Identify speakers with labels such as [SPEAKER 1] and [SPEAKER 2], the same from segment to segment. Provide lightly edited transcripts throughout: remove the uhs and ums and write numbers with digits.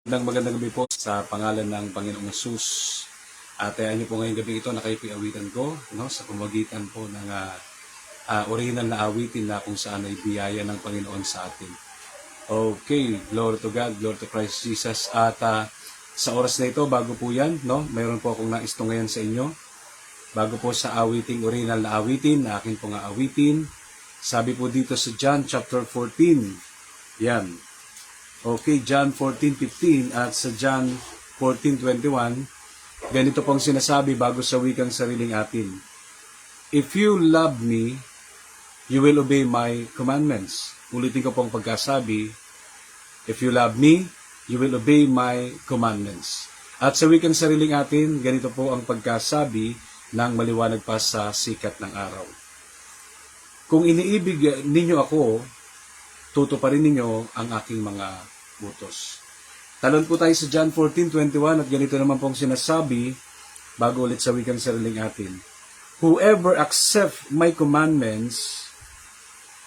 [SPEAKER 1] Magandang gabi po sa pangalan ng Panginoong Hesus. At ayaw niyo po ngayong gabi ito na kayo awitan ko, no, sa pamagitan po ng original na awitin na kung saan ay biyaya ng Panginoon sa atin. Okay, glory to God, glory to Christ Jesus. At sa oras na ito, bago po yan, no, mayroon po akong nais ngayon sa inyo. Bago po sa awiting, original na awitin, na akin po nga awitin. Sabi po dito sa John chapter 14, yan. Okay, John 14:15 at sa John 14:21, ganito pong sinasabi bago sa wikang sariling atin. If you love me, you will obey my commandments. Ulitin ko pong pagkasabi, if you love me, you will obey my commandments. At sa wikang sariling atin, ganito po ang pagkasabi ng maliwanag pa sa sikat ng araw. Kung iniibig ninyo ako, tutuparin ninyo ang aking mga utos. Talon po tayo sa John 14:21 at ganito naman pong sinasabi bago ulit sa wikang sariling atin. Whoever accepts my commandments,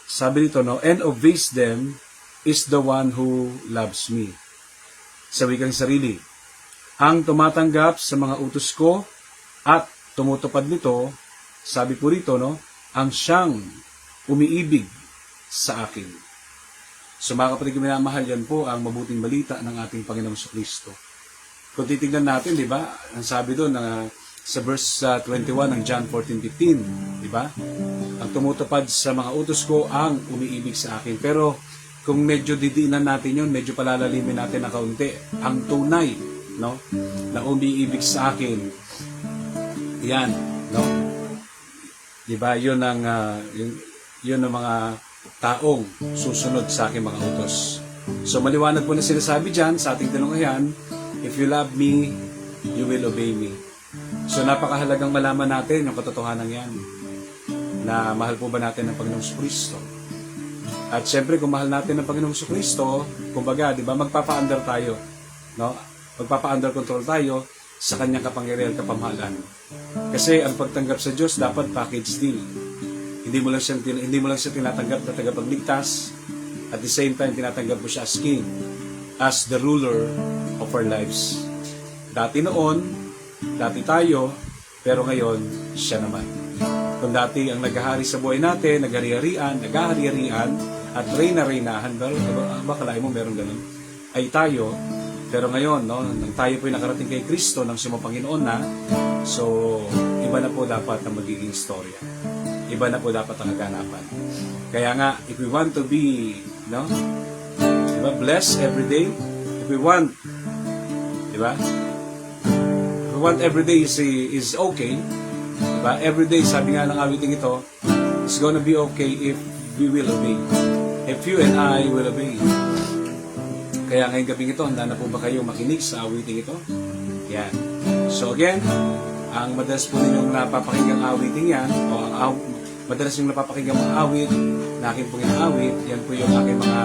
[SPEAKER 1] sabi dito, no, and obeys them is the one who loves me. Sa wikang sarili, ang tumatanggap sa mga utos ko at tumutupad nito, sabi po rito, no, ang siyang umiibig sa akin. So mga kapatid, minamahal, yan po ang mabuting balita ng ating Panginoong Kristo. Kung titignan natin, di ba, ang sabi doon sa verse 21 ng John 14:15, di ba? Ang tumutupad sa mga utos ko ang umiibig sa akin. Pero kung medyo didiinan natin yun, medyo palalalimin natin na kaunti, ang tunay, no, na umiibig sa akin, yan, no? Di ba, yun ang mga taong susunod sa aking mga utos. So maliwanag po na sinasabi dyan sa ating tinunghayan, if you love me, you will obey me. So napakahalagang malaman natin yung katotohanan yan, na mahal po ba natin ang Panginoong Kristo. At syempre kung mahal natin ang Panginoong Kristo, kumbaga, di ba, magpapa-under tayo, no? Magpapa-under control tayo sa kanyang kapangyarihan at kapamahalan. Kasi ang pagtanggap sa Diyos dapat package deal. Hindi mo lang siya tinatanggap na tagapagligtas, at the same time tinatanggap mo siya as king, as the ruler of our lives. Dati tayo, pero ngayon siya naman. Kung dati ang naghahari sa buhay natin, naghahari-harian, at reyna-reynahan, bakalain mo meron ganun, ay tayo. Pero ngayon, no, nang tayo po'y nakarating kay Kristo, nang sumapanginoon na, so iba na po dapat ang magiging istorya. Iba na po dapat ang kaganapan. Kaya nga, if we want to be, no, diba, blessed every day, if we want, diba, if we want every day is okay, diba, every day, sabi nga ng awiting ito, it's gonna be okay if we will obey. If you and I will obey. Kaya ngayong gabing ito, handa na po ba kayo makinig sa awiting ito? Yan. So again, ang madalas po ninyong napapakinggang awiting yan, o madalas yung napapakinggang mga awit, na aking pong inaawit, yan po yung aking mga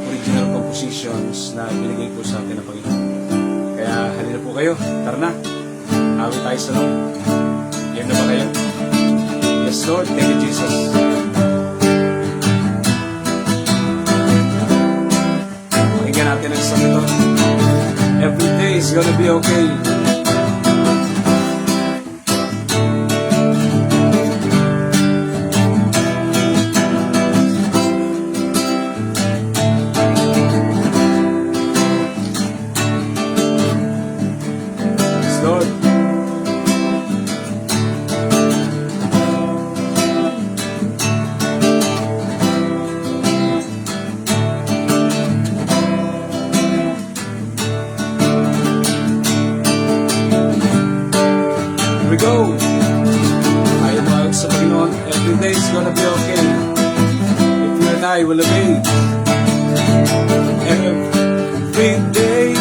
[SPEAKER 1] original compositions na binigay po sa atin ng Panginoon. Kaya halina po kayo, tara na, awit tayo sa Lord. Yan na ba kayo? Yes Lord, thank you Jesus. Pakinggan natin ang isang ito. Every day is gonna be okay. Lord, here we go. Tayo mahal sa Panginoon. Every day is gonna be okay if you and I will obey. Every day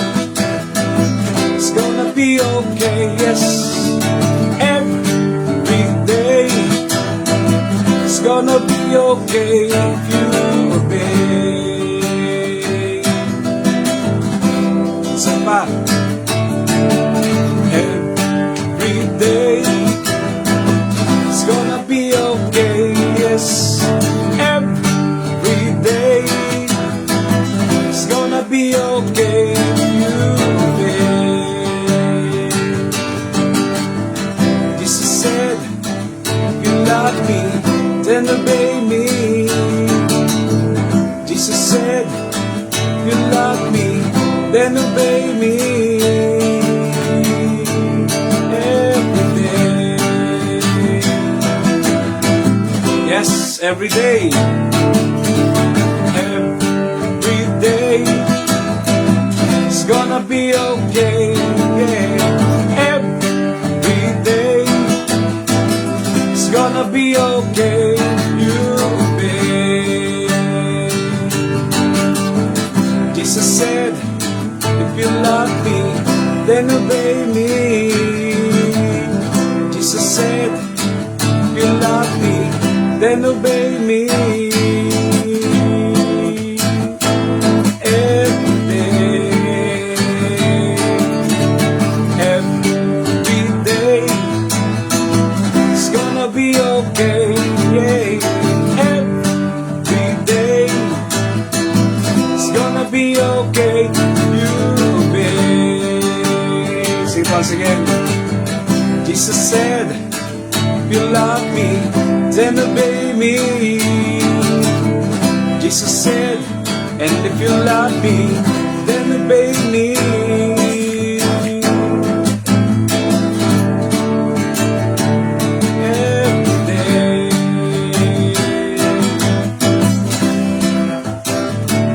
[SPEAKER 1] it's gonna be okay, yes. Every day it's gonna be okay if you obey. Isa pa. Every day it's gonna be okay, yes. Every day it's gonna be okay if you then obey me every day. Yes, every day. Every day. It's gonna be okay. Yeah. Every day. It's gonna be okay. You obey. Jesus said, if you love me, then obey me. Jesus said, if you love me, then obey me. Every day, every day, it's gonna be okay. Yeah. Every day, it's gonna be okay. You obey. Sing it once again. Jesus said, if you love me, then obey me. Jesus said, and if you love me, then obey me. Every day.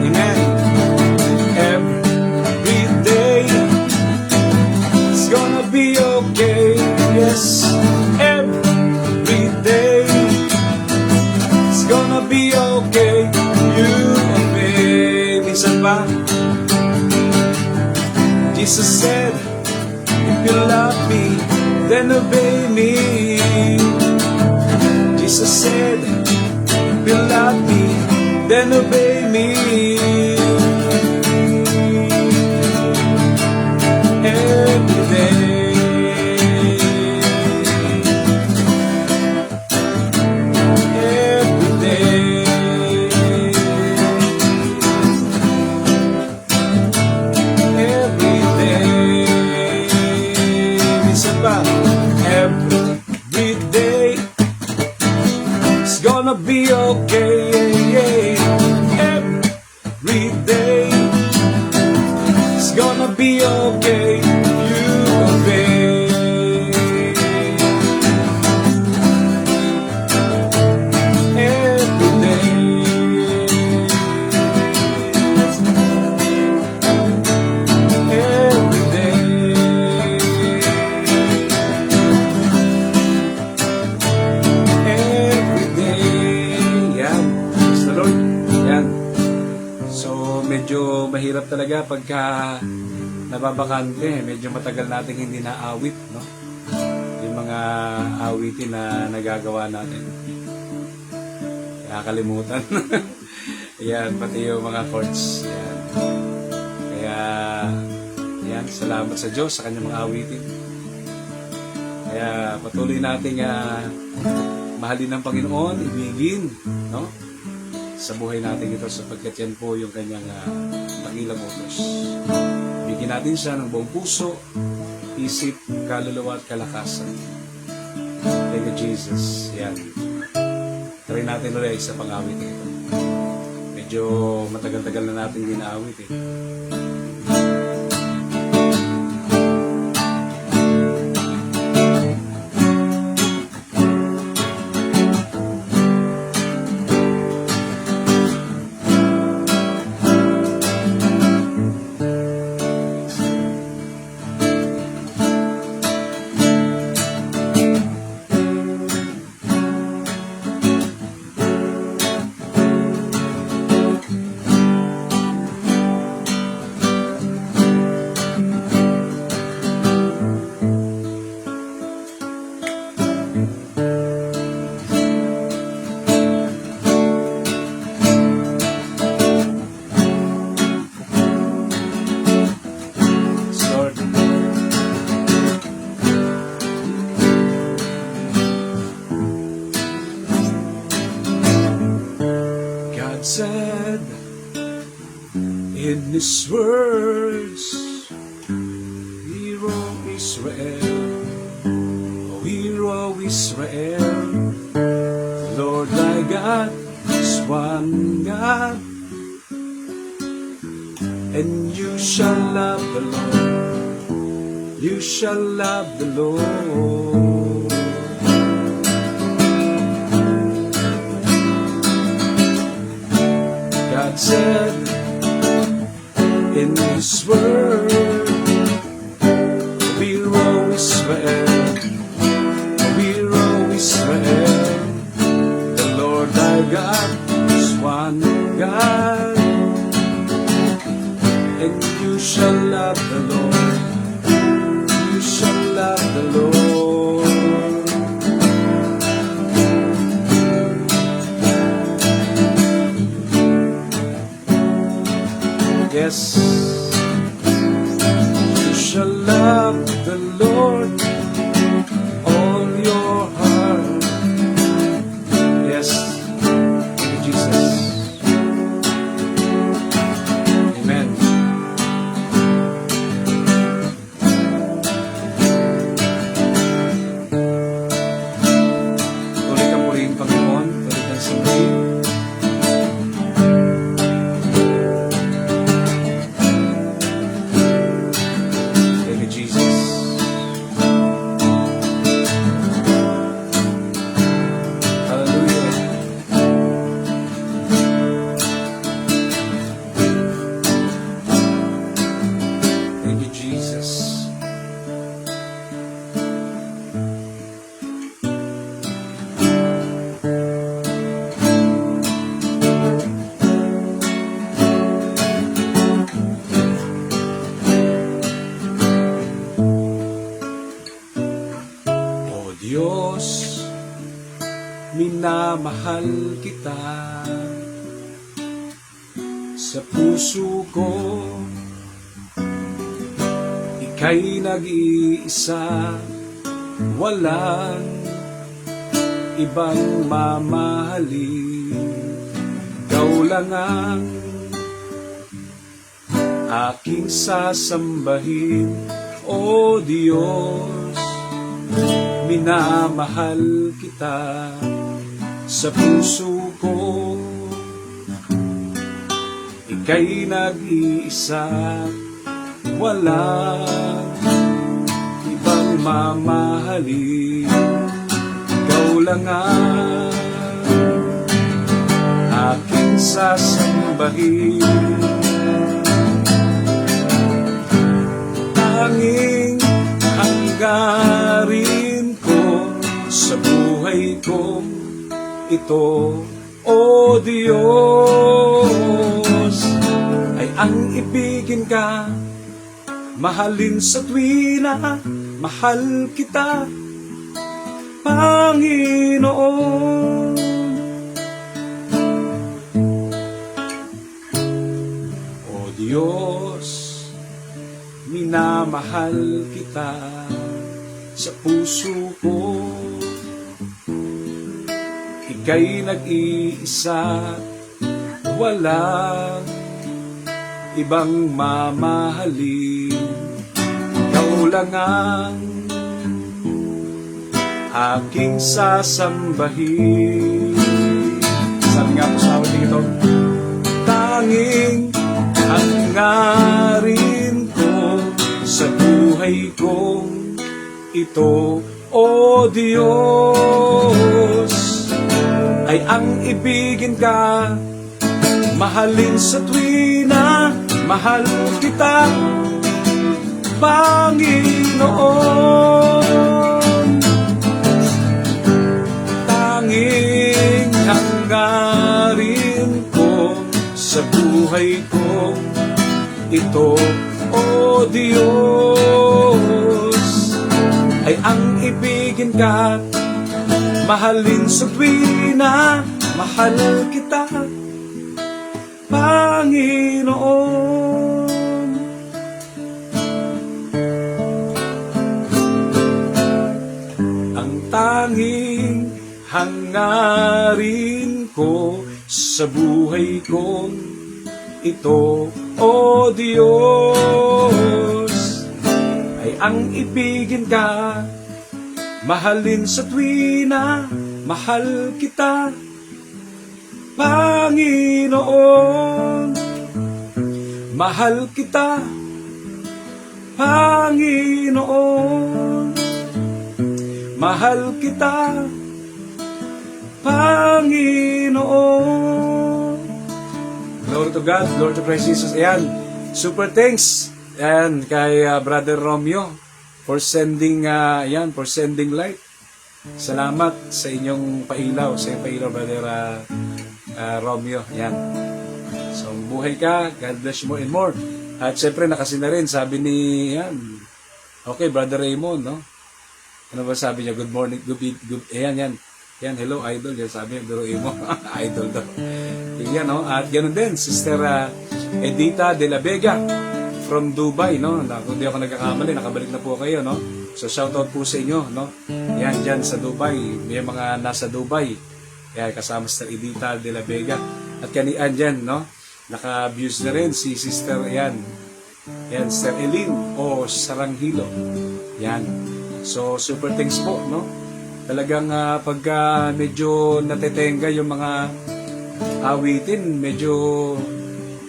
[SPEAKER 1] Amen. Every day. It's gonna be okay. Yes. Every day. It's gonna be okay. You obey. Minsan pa. Jesus said, if you love me, then obey me. Jesus said, if you love me, then obey me. Every day. Every day. Every day. Minsan pa. Every day. It's gonna be okay. Every day. It's gonna be okay. You obey. Every day. Every day. Every day. Yan. Praise the Lord. Yan. So, medyo mahirap talaga pagka nababakante. Medyo matagal nating hindi naawit, no? Yung mga awitin na nagagawa natin. Nakakalimutan. Yan, pati yung mga chords. Yan. Kaya, yan, salamat sa Diyos sa kanyang mga awitin. Kaya patuloy nating mahalin ng Panginoon, ibigin, no? Sa buhay natin ito sapagkat yan po yung kanyang dakilang utos. Bigyan natin siya ng buong puso, isip, kaluluwa at kalakasan. Thank you, Jesus. Yan. Try natin ulit sa pang-awit ito. Medyo matagal-tagal na natin ginaawit eh. said in His words, Hero Israel, O Hero Israel, the Lord thy God is one God, and you shall love the Lord. You shall love the Lord. God said in His word, Biro Israel, Biro Israel, the Lord thy God is one God, and you shall love the Lord. You shall love the Lord. Yes, you shall love the Lord all your heart. Yes, thank you, Jesus. Amen. Tuloy kang purihin, Panginoon. Tuloy kang sambahin. Thank you, Jesus. Hallelujah. Thank you, Jesus. O Diyos, minamahal kita. Sa puso ko, Ika'y nag-iisa, walang ibang mamahalin. Ikaw lang ang aking sasambahin. O Diyos, minamahal kita. Sa puso ko, Ika'y nag-iisa, walang ibang mamahalin. Ikaw lang ang aking sasambahin. Tanging hanggarin ko sa buhay ko ito, O Diyos, ay ang ibigin ka, mahalin sa tuwina, mahal kita, Panginoon. O Diyos, minamahal kita. Sa puso ko, Ika'y nag-iisa, walang ibang mamahalin. Ikaw lang ang aking sasambahin. Sabi nga po sa awiting ito, tanging hangarin ko sa buhay kong ito, O Diyos, ay ang ibigin ka, mahalin sa tuwina, mahal kita, Panginoon. Tanging hangarin ko sa buhay ko ito, O Diyos, ay ang ibigin ka, mahalin sa tuwina, mahal kita, Panginoon. Ang tanging hangarin ko sa buhay kong ito, O Diyos, ay ang ibigin ka, mahalin sa tuwina, mahal kita, Panginoon. Mahal kita, Panginoon. Mahal kita, Panginoon. Glory to God, glory to Christ Jesus. Ayan, super thanks. Ayan, kay Brother Romeo for sending, for sending light. Salamat sa inyong pailaw, Brother Romeo. Ayan. So, buhay ka. God bless you more and more. At syempre, nakasin na rin, sabi ni, okay, Brother Raymond, no? Ano ba sabi niya? Good morning, yan. Yan, hello, idol. Yan sabi niya, Brother Raymond. Idol daw. Yan, no? At ganun din, Sister Edita de la Vega from Dubai, no? Kung di ako nagkakamali, nakabalik na po kayo, no? So, shoutout po sa inyo, no? Yan, dyan sa Dubai. May mga nasa Dubai. Yan, kasama Sister Edita de la Vega. At kanian dyan, no? Naka-views na rin si Sister, yan, Sister Elin o Saranghilo. Yan. So, super thanks po, no? Talagang pagka medyo natetenga yung mga awitin, medyo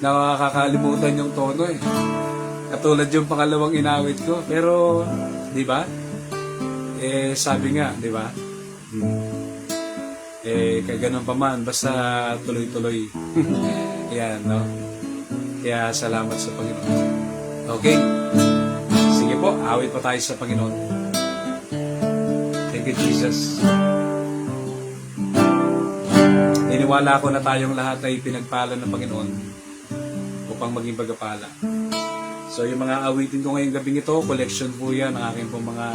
[SPEAKER 1] nakakalimutan yung tono eh. Katulad yung pangalawang inawit ko. Pero, di ba? Sabi nga, di ba? Kaya ganun pa man, basta tuloy-tuloy. Yan, no? Kaya salamat sa Panginoon. Okay? Sige po, awit pa tayo sa Panginoon. Thank you, Jesus. Niniwala ko na tayong lahat ay pinagpala ng Panginoon upang maging pagpapala. So, yung mga awitin ko ngayong gabing ito, collection po yan ng aking pong mga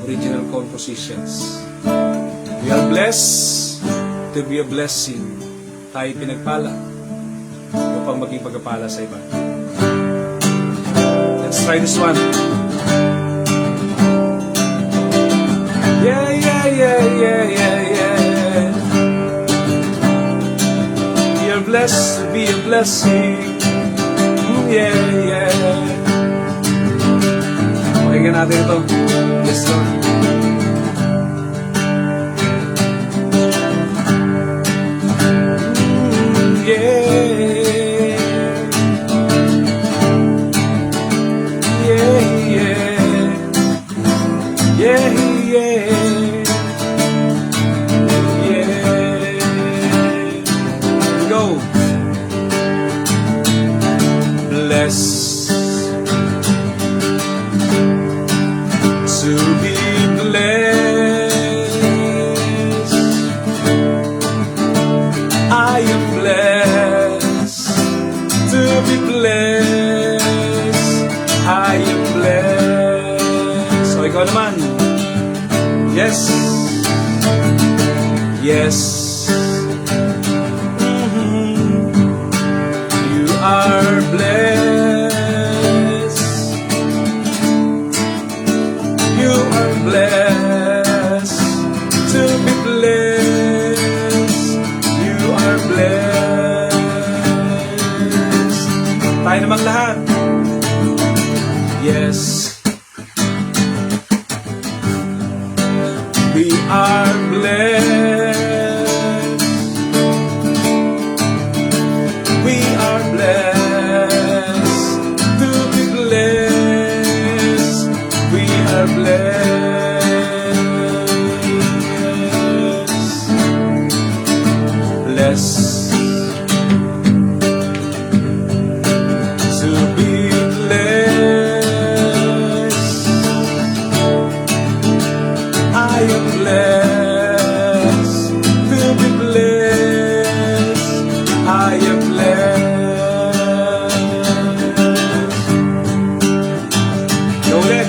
[SPEAKER 1] original compositions. We are blessed to be a blessing. Tayo pinagpala upang maging pagpapala sa iba. Let's try this one. Yeah, yeah, yeah, yeah, yeah, yeah. We are blessed to be a blessing. Yeah, yeah. Pakinggan natin ito. Yes, Lord. Blessed to be blessed. I am blessed to be blessed. I am blessed. So ikaw naman. Yes. Yes. You are blessed. Blessed to be blessed. You are blessed. Tayo namang lahat. Yes. We are blessed. We are blessed to be blessed. We are blessed. Blessed to be blessed. I am blessed to be blessed. I am blessed. Go ulit.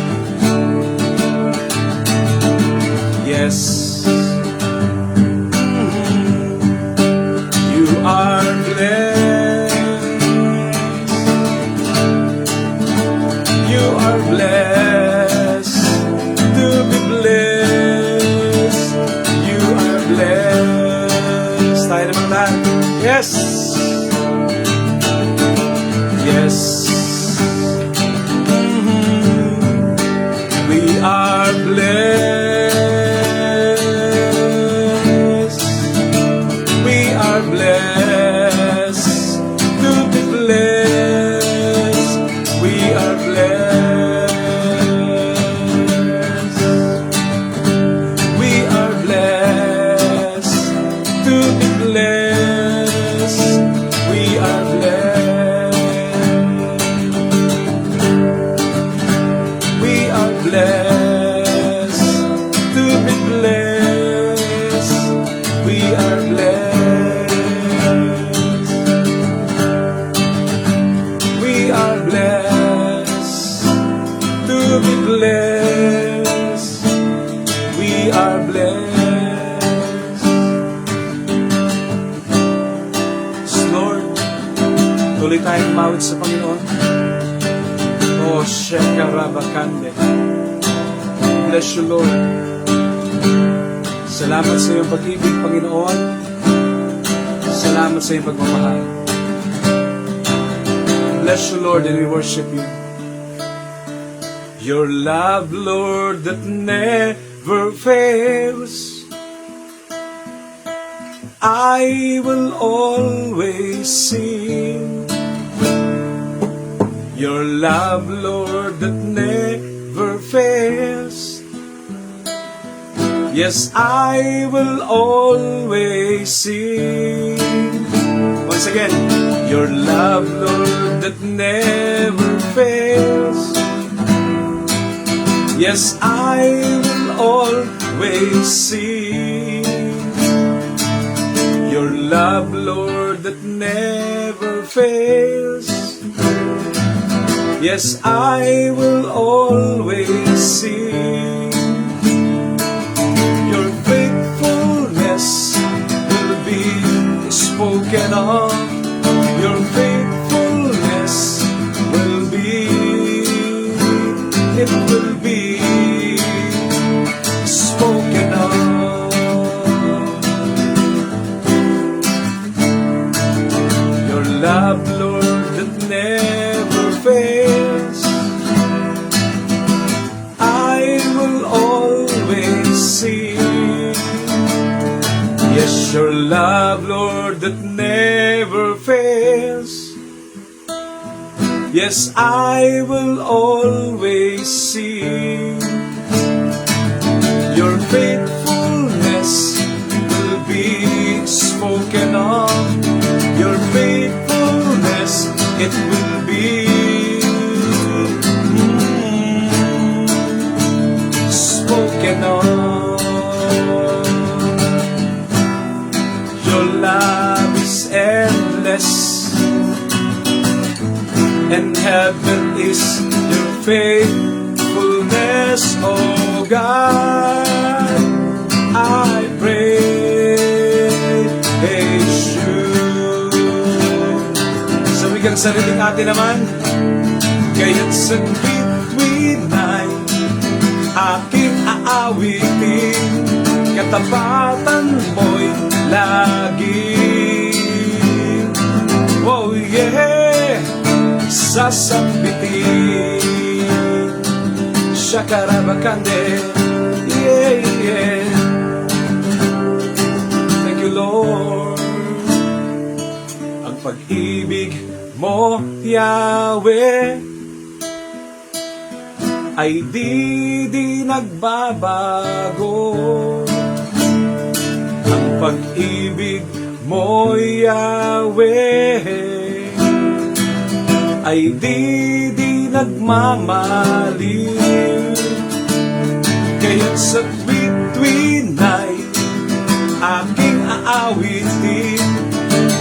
[SPEAKER 1] Yes. Are blessed. You are blessed to be blessed. You are blessed. Tayo naman lahat. Yes. Yes. We are blessed. We are blessed to be blessed. blessed. We are blessed to be blessed. We are blessed. We are blessed to be blessed. We are blessed. We are blessed to be blessed. We are blessed. Lord, tuloy tayong mawit sa Panginoon. Oh, Shekarabakande. Bless you, Lord. Salamat sa iyong pag-ibig, Panginoon. Salamat sa iyong pagmamahal. Bless you, Lord, and we worship you. Your love, Lord, that never fails. I will always sing. Your love, Lord, that never fails. Yes, I will always sing. Once again, your love, Lord, that never fails. Yes, I will always sing. Your love, Lord, that never fails. Yes, I will always sing. Your faithfulness will be spoken of. Your faithfulness will be, it will be spoken of. Your love, Lord, that never fails. I will always sing. Yes, your love, Lord, that never fails. Yes, I will always sing. Your faithfulness will be spoken of. Your faithfulness, it will be spoken of. Your love is endless, and heaven is your faithfulness, oh God. I praise you. Sa wikang sariling atin naman, kaya't sa bituin ay aking aawitin, katapatan mo'y lagi. Oh yeah, sasambitin. Shakarabakande. Yeah, yeah. Thank you, Lord. Ang pag-ibig mo, Yahweh, ay di nagbabago. Ang pag-ibig mo, Yahweh, ay di nagmamaliw. Kaya't sa bituin ay aking aawitin,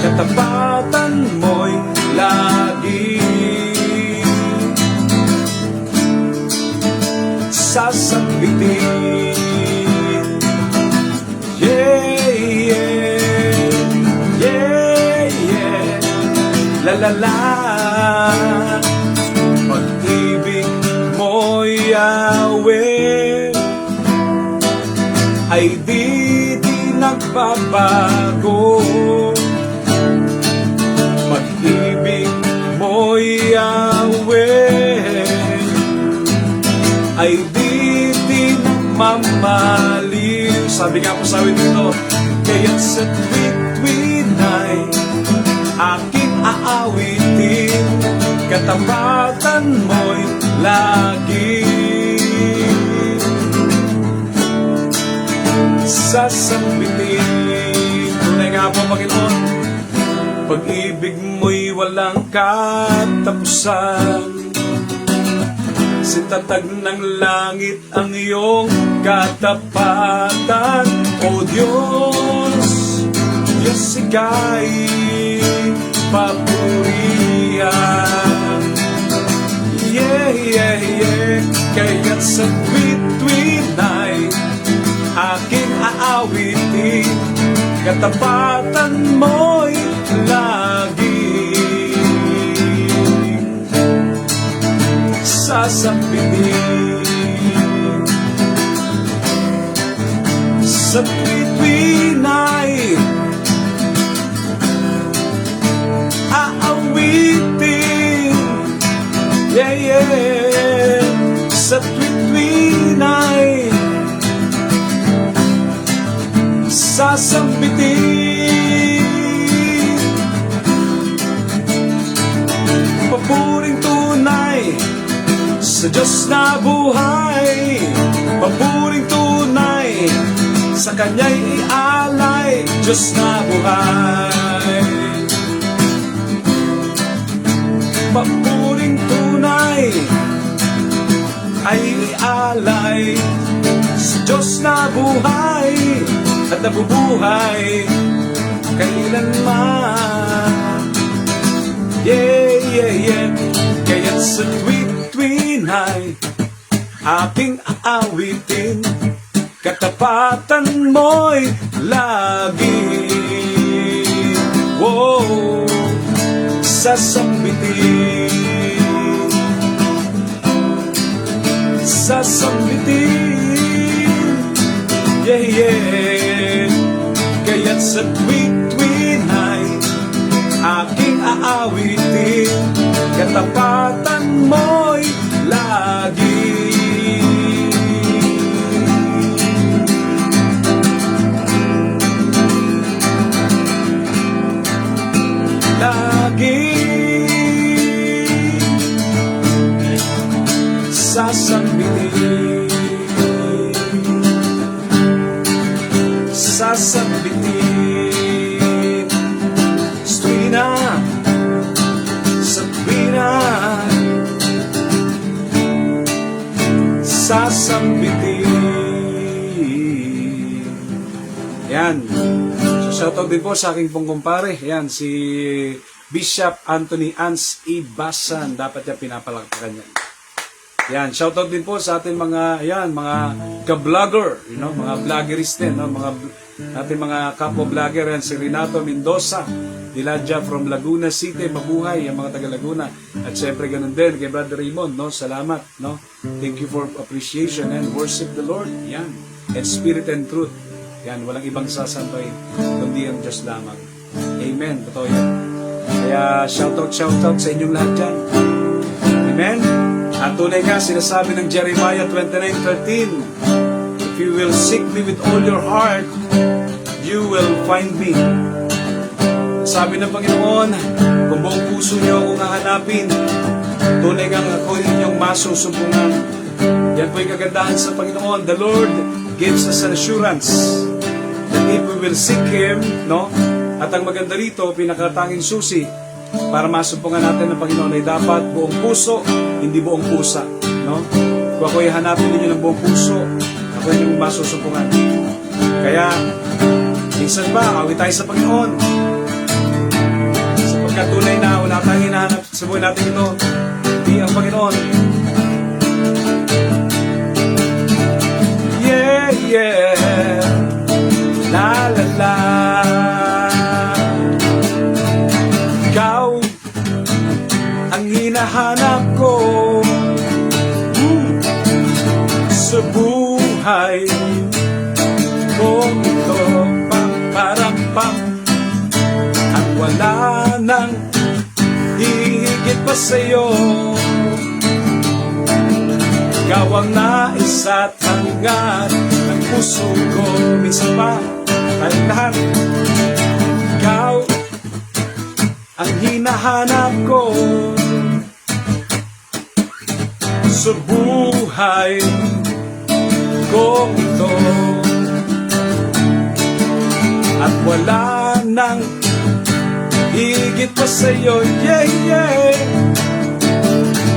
[SPEAKER 1] katapatan mo'y lagi. Sasambitin. Yeah, yeah, yeah, yeah. La la la. Pag-ibig mo, Yahweh, ay di nagbabago. Pag-ibig mo, Yahweh, ay di nagmamaliw. Sabi nga po sa awit ito, kaya't sa bituin ay aking aawitin, katapatan mo'y katapusan. Sintatag ng langit ang iyong katapatan, O Diyos, Diyos ika'y papurihan. Yeah, yeah, yeah, kaya't sa tuwid-tuwid ay aking aawitin, katapatan mo'y lagi sasambitin. Sa tuwid-tuwid ay aawitin, yeah, yeah, sa tuwid-tuwid ay sasambitin. Papuring tunay sa Diyos na buhay, papuring tunay sa Kanya'y ialay, Diyos na buhay. Papuring tunay ay ialay sa Diyos na buhay at nabubuhay kailanman. Yeah, yeah, yeah, kaya't sa tuwid-tuwid ay aking aawitin, katapatan mo'y lagi. Wow, sasambitin, sasambitin, yeah, yeah, kaya't sa tuwid-tuwid ay aking aawitin, katapatan mo'y lagi. Lagi sasambitin, sasambitin, tuwina, sa tuwina, sasambitin. Yan. So, shoutout din po sa aking pong kumpare. Yan, si Bishop Anthony Ans Ibasan. Dapat niya pinapalakpakan yan. Yan, shoutout din po sa ating mga, yan, mga ka-vlogger, you know, mga vloggeries din, no? Mga ating mga kapwa-vlogger, yan, si Renato Mendoza, Diladja from Laguna City, mabuhay, yung mga taga-Laguna. At syempre, ganun din, kay Brother Raymond, no? Salamat, no? Thank you for appreciation and worship the Lord, yan. And spirit and truth. Yan, walang ibang sasantoy, kundi ang Diyos lamang. Amen, totoo yan. Kaya, shoutout sa inyong lahat dyan. Amen? At tunay nga, sinasabi ng Jeremiah 29:13, if you will seek me with all your heart, you will find me. Sabi ng Panginoon, kung buong puso niyo akong hahanapin, tunay nga ako inyong masusumpungan. Yan po'y kagandahan sa Panginoon. The Lord gives us an assurance that if we will seek Him, no? At ang maganda rito, pinakatanging susi para masumpungan natin ng Panginoon ay dapat buong puso, hindi buong pusa, no? Kung ako'y hanapin ninyo ng buong puso, ako inyong masusumpungan. Kaya, minsan ba, awit tayo sa Panginoon. Sapagkat tunay na wala tayong hinahanap sa buhay natin ito, hindi ang Panginoon. Yeah, yeah, la la la. Ikaw ang hinahanap ko sa buhay ko ito, pam at wala nang hihigit pa sa'yo. Ikaw ang nais at hangad ng puso ko, minsan pa tayong lahat. Ikaw ang hinahanap ko sa buhay ko ito, at wala nang higit pa sa'yo, yeah, yeah.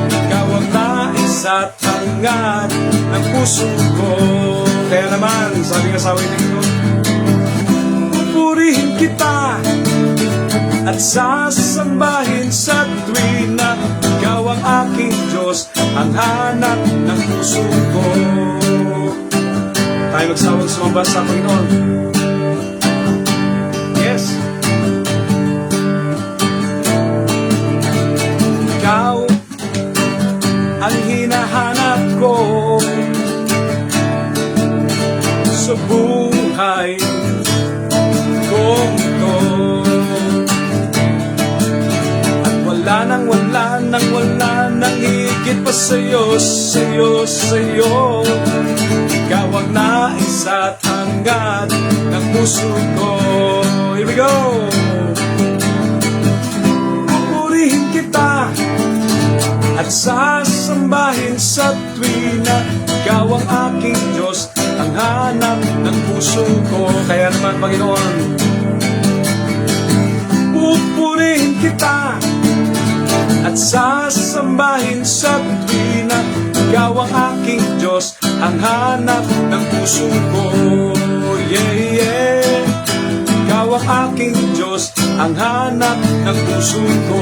[SPEAKER 1] Ikaw ang nais at hangad ng puso ko. Kaya naman, sabi nga sa awit nito, pupurihin kita at sasambahin sa tuwina. Ikaw ang aking Diyos, ang hanap ng puso ko. Tayo magsawang sumamba sa Panginoon. Yes. Ikaw ang hinahanap ko sa buhay kong ito. At wala nang higit pa sa'yo, sa'yo, sa'yo. Ikaw ang nais at hangad ng puso ko. Here we go! Pupurihin kita at sasambahin sa tuwina. Ikaw ang aking Diyos, ang hanap ng puso ko. Kaya naman, Panginoon, pupurihin kita at sasambahin sa tuwina. Ikaw ang aking Diyos, ang hanap ng puso ko. Yeah, yeah. Ikaw ang aking Diyos, ang hanap ng puso ko.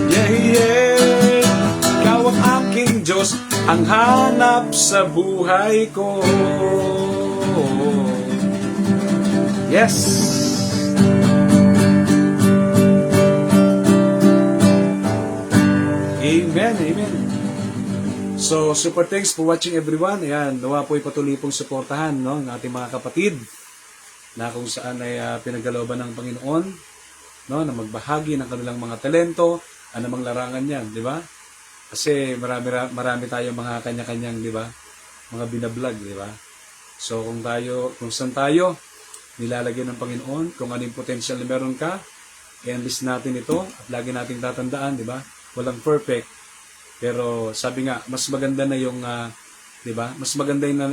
[SPEAKER 1] Yeah, yeah. Ikaw ang aking Diyos, ang hanap sa buhay ko. Yes. Amen, amen. So, super thanks for watching everyone. Ayan, nawa po patuloy pong suportahan, no, ng ating mga kapatid na kung saan ay pinagkalooban ng Panginoon, no, na magbahagi ng kanilang mga talento, anumang larangan yan, di ba? Kasi marami tayong mga kanya-kanyang, di ba? Mga binablog, di ba? So, kung saan tayo nilalagyan ng Panginoon, kung anong potential na meron ka, i-enlist natin ito at lagi nating tatandaan, di ba? Walang perfect. Pero sabi nga, mas maganda na yung, di ba? Mas maganda na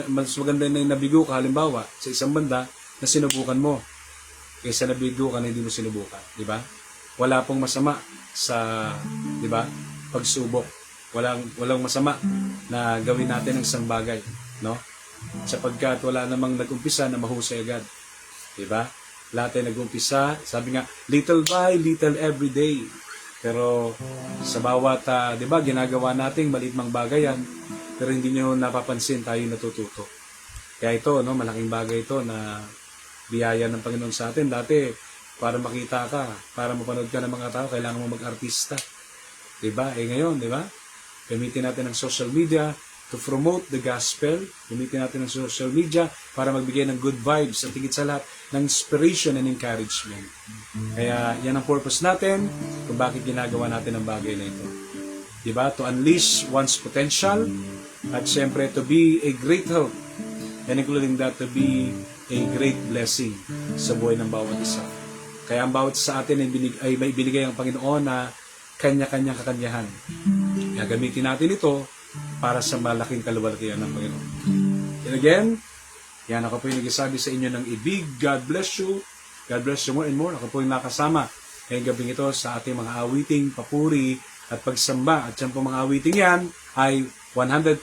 [SPEAKER 1] yung nabigo ka, halimbawa, sa isang banda na sinubukan mo. Kaysa nabigo ka na hindi mo sinubukan, di ba? Wala pong masama sa, di ba, pagsubok. Walang masama na gawin natin ang isang bagay, no? Sapagkat wala namang nag-umpisa na mahusay agad, di ba? Lahat ay nag-umpisa, sabi nga, little by little every day. Pero sa bawat, di ba, ginagawa nating maliit mang bagay yan, pero hindi nyo napapansin, tayo natututo. Kaya ito, no, malaking bagay ito na biyaya ng Panginoon sa atin. Dati, para makita ka, para mapanood ka ng mga tao, kailangan mo mag-artista. Di ba? Ngayon, di ba? Gamitin natin ang social media to promote the gospel. Gamitin natin ang social media para magbigay ng good vibes at higit sa lahat ng inspiration and encouragement. Kaya yan ang purpose natin kung bakit ginagawa natin ang bagay na ito. Diba? To unleash one's potential at syempre to be a great help and including that to be a great blessing sa buhay ng bawat isa. Kaya ang bawat sa atin ay may binigay ang Panginoon na kanya-kanyang kakanyahan. Kaya gamitin natin ito para sa malaking kaluwalhatian ng Panginoon. And again, yan ako po yung nagsasabi sa inyo ng ibig. God bless you. God bless you more and more. Ako po yung nakasama ngayong gabing ito sa ating mga awiting, papuri at pagsamba. At yan po mga awiting yan ay 100%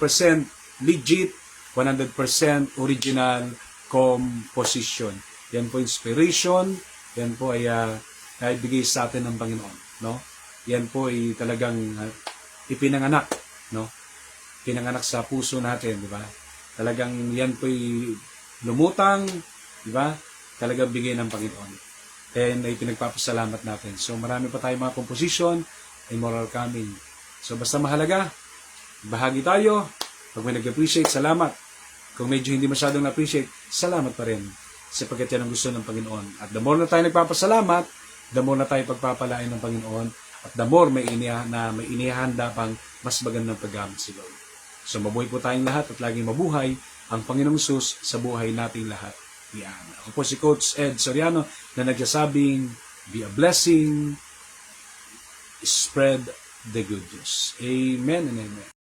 [SPEAKER 1] legit, 100% original composition. Yan po inspiration. Yan po ay ibigay sa atin ng Panginoon. No? Yan po ay talagang ipinanganak. No? Pinanganak sa puso natin, di ba? Talagang yan po'y lumutang, di ba? Talagang bigay ng Panginoon. Kaya yan ay pinagpapasalamat natin. So marami pa tayong mga composition and moral coming. So basta mahalaga, bahagi tayo. Pag may nag-appreciate, salamat. Kung medyo hindi masyadong na-appreciate, salamat pa rin. Sapagkat yan ang gusto ng Panginoon. At the more na tayo nagpapasalamat, the more na tayo pagpapalain ng Panginoon. At the more may inihanda pang mas magandang paggamit si Lord. So mabuhay po tayong lahat at laging mabuhay ang Panginoong Hesus sa buhay nating lahat. Yan. Ako po si Coach Ed Soriano na nagsasabing, be a blessing, spread the good news. Amen and amen.